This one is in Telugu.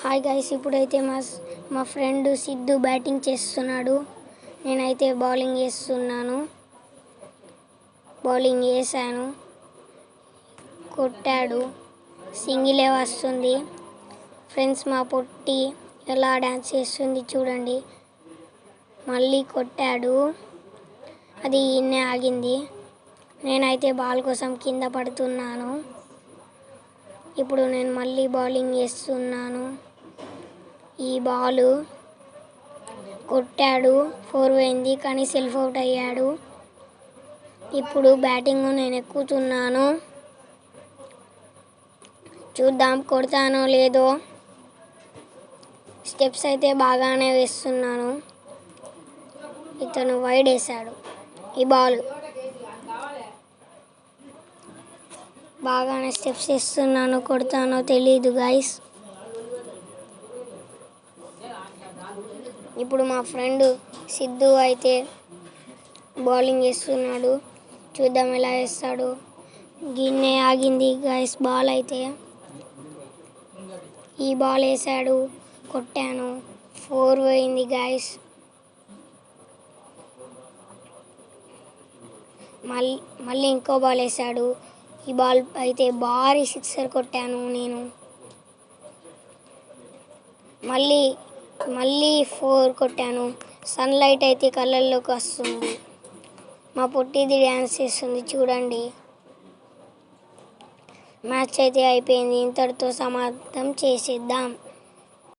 హాయ్ గైస్, ఇప్పుడైతే మా ఫ్రెండ్ సిద్ధు బ్యాటింగ్ చేస్తున్నాడు. నేనైతే బౌలింగ్ చేస్తున్నాను. బౌలింగ్ చేశాను, కొట్టాడు, సింగిలే వస్తుంది. ఫ్రెండ్స్, మా పొట్టి ఎలా డ్యాన్స్ చేస్తుంది చూడండి. మళ్ళీ కొట్టాడు, అది ఈయన్నే ఆగింది. నేనైతే బాల్ కోసం కింద పడుతున్నాను. ఇప్పుడు నేను మళ్ళీ బౌలింగ్ చేస్తున్నాను. ఈ బాలు కొట్టాడు, 4 పోయింది, కానీ సెల్ఫ్ అవుట్ అయ్యాడు. ఇప్పుడు బ్యాటింగ్ నేను ఎక్కుతున్నాను. చూద్దాం కొడతానో లేదో. స్టెప్స్ అయితే బాగానే వేస్తున్నాను. ఇతను వైడ్ వేశాడు. ఈ బాల్ బాగానే స్టెప్స్ వేస్తున్నాను. కొడతానో తెలీదు గైస్. ఇప్పుడు మా ఫ్రెండ్ సిద్ధు అయితే బౌలింగ్ చేస్తున్నాడు. చూద్దాం ఎలా వేస్తాడు. గిన్నె ఆగింది గైస్. బాల్ అయితే ఈ బాల్ వేసాడు, కొట్టాను, 4 పోయింది గైస్. మళ్ళీ ఇంకో బాల్ వేసాడు. ఈ బాల్ అయితే భారీ సిక్సర్ కొట్టాను నేను. మళ్ళీ 4 కొట్టాను. సన్లైట్ అయితే కళ్ళల్లోకి వస్తుంది. మా పొట్టిది డ్యాన్స్ చేస్తుంది చూడండి. మ్యాచ్ అయితే అయిపోయింది. ఇంతటితో సమాప్తం చేసేద్దాం.